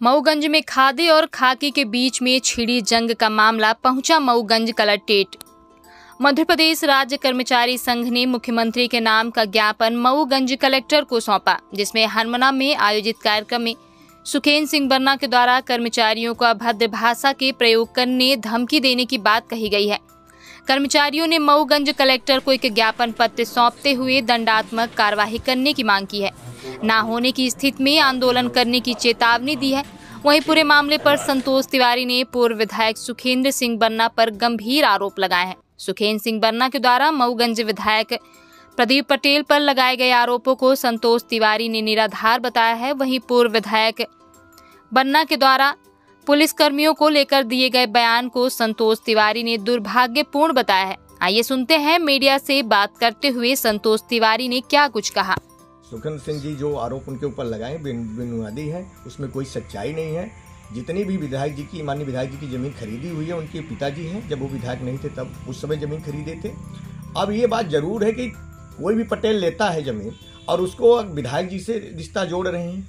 मऊगंज में खादी और खाकी के बीच में छिड़ी जंग का मामला पहुंचा मऊगंज कलेक्ट्रेट। मध्य प्रदेश राज्य कर्मचारी संघ ने मुख्यमंत्री के नाम का ज्ञापन मऊगंज कलेक्टर को सौंपा, जिसमें हरमना में आयोजित कार्यक्रम में सुखेन सिंह बन्ना के द्वारा कर्मचारियों को अभद्र भाषा के प्रयोग करने, धमकी देने की बात कही गई है। कर्मचारियों ने मऊगंज कलेक्टर को एक ज्ञापन पत्र सौंपते हुए दंडात्मक कार्रवाई करने की मांग की है। ना होने की स्थिति में आंदोलन करने की चेतावनी दी है। वहीं पूरे मामले पर संतोष तिवारी ने पूर्व विधायक सुखेंद्र सिंह बन्ना पर गंभीर आरोप लगाए हैं। सुखेंद्र सिंह बन्ना के द्वारा मऊगंज विधायक प्रदीप पटेल पर लगाए गए आरोपों को संतोष तिवारी ने निराधार बताया है। वहीं पूर्व विधायक बन्ना के द्वारा पुलिस कर्मियों को लेकर दिए गए बयान को संतोष तिवारी ने दुर्भाग्यपूर्ण बताया है। आइए सुनते हैं मीडिया से बात करते हुए संतोष तिवारी ने क्या कुछ कहा। सुखेंद्र सिंह जी जो आरोप उनके ऊपर लगाए बेबुनियादी है, उसमें कोई सच्चाई नहीं है। जितनी भी विधायक जी की, माननीय विधायक जी की जमीन खरीदी हुई है, उनके पिताजी हैं, जब वो विधायक नहीं थे तब उस समय जमीन खरीदे थे। अब ये बात जरूर है कि कोई भी पटेल लेता है जमीन और उसको विधायक जी से रिश्ता जोड़ रहे हैं,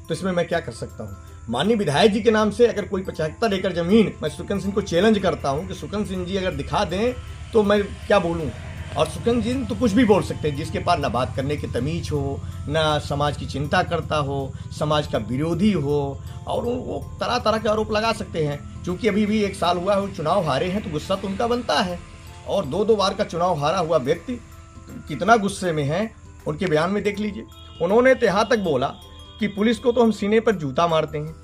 तो इसमें मैं क्या कर सकता हूँ। माननीय विधायक जी के नाम से अगर कोई 75 एकड़ जमीन, मैं सुखेंद्र सिंह को चैलेंज करता हूँ कि सुखेंद्र सिंह जी अगर दिखा दें तो मैं क्या बोलूँ। और सुखेंद्र जी तो कुछ भी बोल सकते हैं, जिसके पास ना बात करने की तमीज हो, ना समाज की चिंता करता हो, समाज का विरोधी हो, और वो तरह तरह के आरोप लगा सकते हैं। क्योंकि अभी भी 1 साल हुआ है, वो चुनाव हारे हैं तो गुस्सा तो उनका बनता है। और 2-2 बार का चुनाव हारा हुआ व्यक्ति कितना गुस्से में है, उनके बयान में देख लीजिए। उन्होंने तो यहाँ तक बोला कि पुलिस को तो हम सीने पर जूता मारते हैं,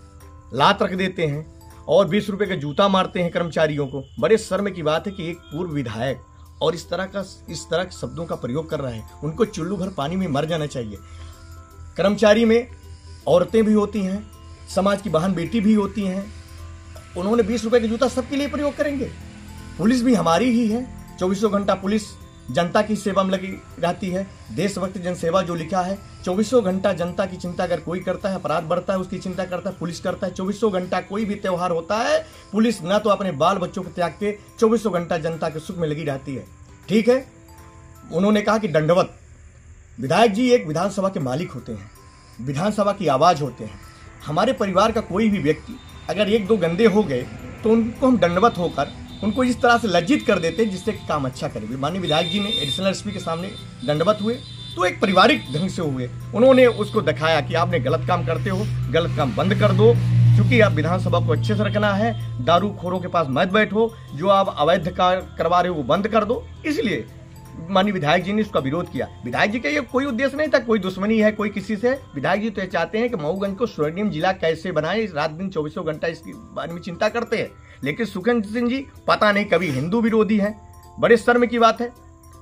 लात रख देते हैं और 20 रुपए का जूता मारते हैं कर्मचारियों को। बड़े शर्म की बात है कि एक पूर्व विधायक और इस तरह के शब्दों का प्रयोग कर रहा है। उनको चुल्लू भर पानी में मर जाना चाहिए। कर्मचारी में औरतें भी होती हैं, समाज की बहन बेटी भी होती हैं। उन्होंने 20 रुपए का जूता सबके लिए प्रयोग करेंगे। पुलिस भी हमारी ही है। 24 घंटा पुलिस जनता की सेवा में लगी रहती है। देशभक्त जनसेवा जो लिखा है, 24 घंटा जनता की चिंता अगर कोई करता है, अपराध बढ़ता है, उसकी चिंता करता है, पुलिस करता है। 24 घंटा कोई भी त्यौहार होता है, पुलिस ना तो अपने बाल बच्चों को त्याग के 24 घंटा जनता के सुख में लगी रहती है। ठीक है, उन्होंने कहा कि दंडवत। विधायक जी एक विधानसभा के मालिक होते हैं, विधानसभा की आवाज होते हैं। हमारे परिवार का कोई भी व्यक्ति अगर 1-2 गंदे हो गए तो उनको हम दंडवत होकर उनको इस तरह से लज्जित कर देते हैं जिससे काम अच्छा करे। माननीय विधायक जी ने एडिशनल एसपी के सामने दंडवत हुए तो एक पारिवारिक ढंग से हुए। उन्होंने उसको दिखाया कि आपने गलत काम करते हो, गलत काम बंद कर दो, क्योंकि आप विधानसभा को अच्छे से रखना है। दारू खोरों के पास मत बैठो, जो आप अवैध कार्य करवा रहे हो वो बंद कर दो। इसलिए माननीय विधायक जी ने उसका विरोध किया। विधायक जी का ये कोई उद्देश्य नहीं था, कोई दुश्मनी है कोई किसी से। विधायक जी तो चाहते हैं कि मऊगंज को स्वर्णिम जिला कैसे बनाए, रात दिन 24 घंटा इसके बारे में चिंता करते हैं। लेकिन सुखेंद्र सिंह जी पता नहीं कभी हिंदू विरोधी हैं। बड़े शर्म की बात है,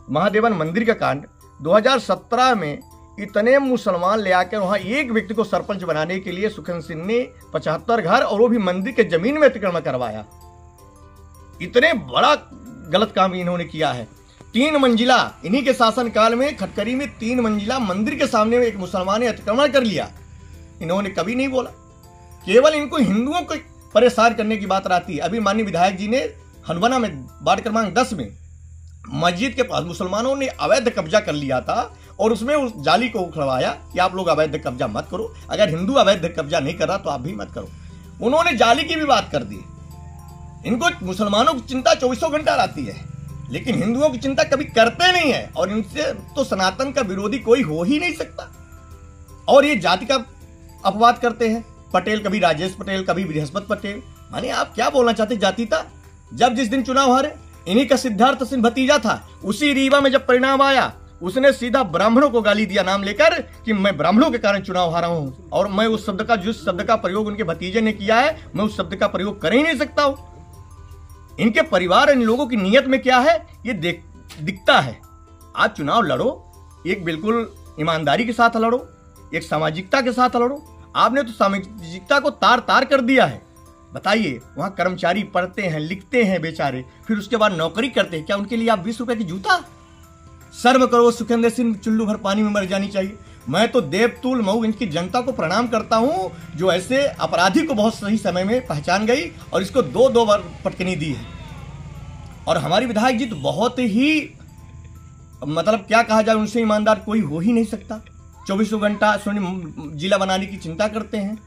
महादेवन मंदिर का कांड 2017 में इतने मुसलमान ले आकर वहां एक व्यक्ति को सरपंच बनाने के लिए सुखेंद्र सिंह ने 75 घर और वो भी मंदिर के जमीन में अतिक्रमण करवाया। इतने बड़ा गलत काम इन्होंने किया है। 3 मंजिला, इन्हीं के शासन काल में खटकरी में 3 मंजिला मंदिर के सामने में एक मुसलमान ने अतिक्रमण कर लिया। इन्होंने कभी नहीं बोला, केवल इनको हिंदुओं को परेशान करने की बात रहती है। अभी माननीय विधायक जी ने हरमना में वार्ड क्रमांक 10 में मस्जिद के पास मुसलमानों ने अवैध कब्जा कर लिया था और उसमें उस जाली को उखड़वाया कि आप लोग अवैध कब्जा मत करो, अगर हिंदू अवैध कब्जा नहीं कर रहा तो आप भी मत करो। उन्होंने जाली की भी बात कर दी। इनको मुसलमानों की चिंता 24 घंटा रहती है, लेकिन हिंदुओं की चिंता कभी करते नहीं है। और इनसे तो सनातन का विरोधी कोई हो ही नहीं सकता। और ये जाति का अपवाद करते हैं। पटेल, कभी राजेश पटेल, कभी बृहस्पति पटेल। माने आप क्या बोलना चाहते जातिता? जब जिस दिन चुनाव हारे, इन्हीं का सिद्धार्थ सिंह भतीजा था, उसी रीवा में जब परिणाम आया उसने सीधा ब्राह्मणों को गाली दिया नाम लेकर कि मैं ब्राह्मणों के कारण चुनाव हारा हूं। और मैं उस शब्द का, जिस शब्द का प्रयोग उनके भतीजे ने किया है, मैं उस शब्द का प्रयोग कर ही नहीं सकता हूं। इनके परिवार, इन लोगों की नीयत में क्या है ये दिखता है। आप चुनाव लड़ो, एक बिल्कुल ईमानदारी के साथ लड़ो, एक सामाजिकता के साथ लड़ो। आपने तो सामाजिकता को तार तार कर दिया है। बताइए, वहां कर्मचारी पढ़ते हैं, लिखते हैं बेचारे, फिर उसके बाद नौकरी करते हैं, क्या उनके लिए आप 20 रुपए की जूता? शर्म करो। सुखेंद्र सिंह चुल्लू भर पानी में मर जानी चाहिए। मैं तो देवतुल मऊगंज की जनता को प्रणाम करता हूं जो ऐसे अपराधी को बहुत सही समय में पहचान गई और इसको 2-2 बार पटकनी दी है। और हमारी विधायक जी तो बहुत ही, मतलब क्या कहा जाए, उनसे ईमानदार कोई हो ही नहीं सकता। 24 घंटा जिला बनाने की चिंता करते हैं।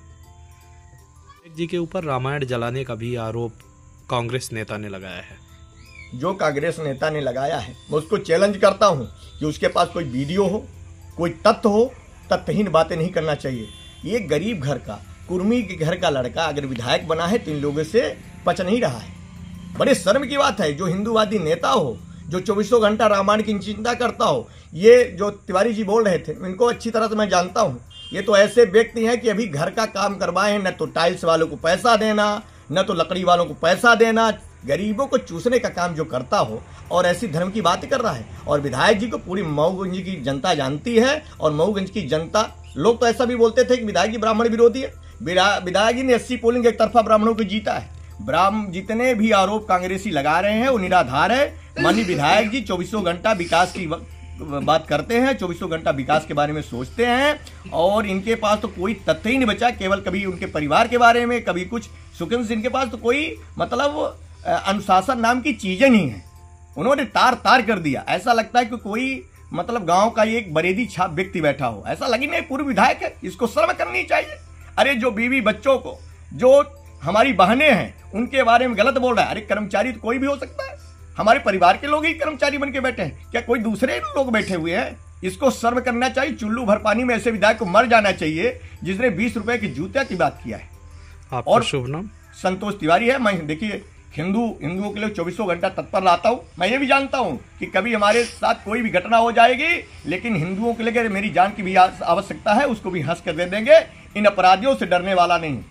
जी के ऊपर रामायण जलाने का भी आरोप कांग्रेस नेता ने लगाया है। जो कांग्रेस नेता ने लगाया है मैं उसको चैलेंज करता हूं कि उसके पास कोई वीडियो हो, कोई तथ्य हो, तथ्यहीन बातें नहीं करना चाहिए। ये गरीब घर का, कुर्मी के घर का लड़का अगर विधायक बना है तो इन लोगों से पच नहीं रहा है। बड़े शर्म की बात है, जो हिंदूवादी नेता हो, जो 24 घंटा रामायण की चिंता करता हो। ये जो तिवारी जी बोल रहे थे, इनको अच्छी तरह से मैं जानता हूँ। ये तो ऐसे व्यक्ति हैं कि अभी घर का काम करवाए, न तो टाइल्स वालों को पैसा देना, न तो लकड़ी वालों को पैसा देना, गरीबों को चूसने का काम जो करता हो और ऐसी धर्म की बात कर रहा है। और विधायक जी को पूरी मऊगंज की जनता जानती है। और मऊगंज की जनता, लोग तो ऐसा भी बोलते थे कि विधायक जी ब्राह्मण विरोधी है। विधायक जी ने 80 पोलिंग एक तरफा ब्राह्मणों को जीता है। जितने भी आरोप कांग्रेसी लगा रहे हैं वो निराधार है। माननीय विधायक जी 24 घंटा विकास की बात करते हैं, 24 घंटा विकास के बारे में सोचते हैं और इनके पास तो कोई तथ्य ही नहीं बचा। केवल कभी उनके परिवार के बारे में, कभी कुछ सुखन से, इनके पास तो कोई मतलब अनुशासन नाम की चीजें नहीं है। उन्होंने तार तार कर दिया। ऐसा लगता है कि कोई मतलब गांव का एक बरेदी छाप व्यक्ति बैठा हो। ऐसा लगी नहीं, पूर्व विधायक है, इसको शर्म करनी चाहिए। अरे जो बीवी बच्चों को, जो हमारी बहनें हैं, उनके बारे में गलत बोल रहा है। अरे कर्मचारी तो कोई भी हो सकता है, हमारे परिवार के लोग ही कर्मचारी बन के बैठे हैं, क्या कोई दूसरे लोग बैठे हुए हैं? इसको शर्म करना चाहिए। चुल्लू भर पानी में ऐसे विधायक को मर जाना चाहिए जिसने 20 रुपए के जूते की बात किया है। और शुभ नाम संतोष तिवारी है। मैं देखिए हिंदुओं के लिए 24 घंटा तत्पर रहता हूँ। मैं ये भी जानता हूँ कि कभी हमारे साथ कोई भी घटना हो जाएगी, लेकिन हिंदुओं के लिए मेरी जान की भी आवश्यकता है, उसको भी हंस कर दे देंगे। इन अपराधियों से डरने वाला नहीं।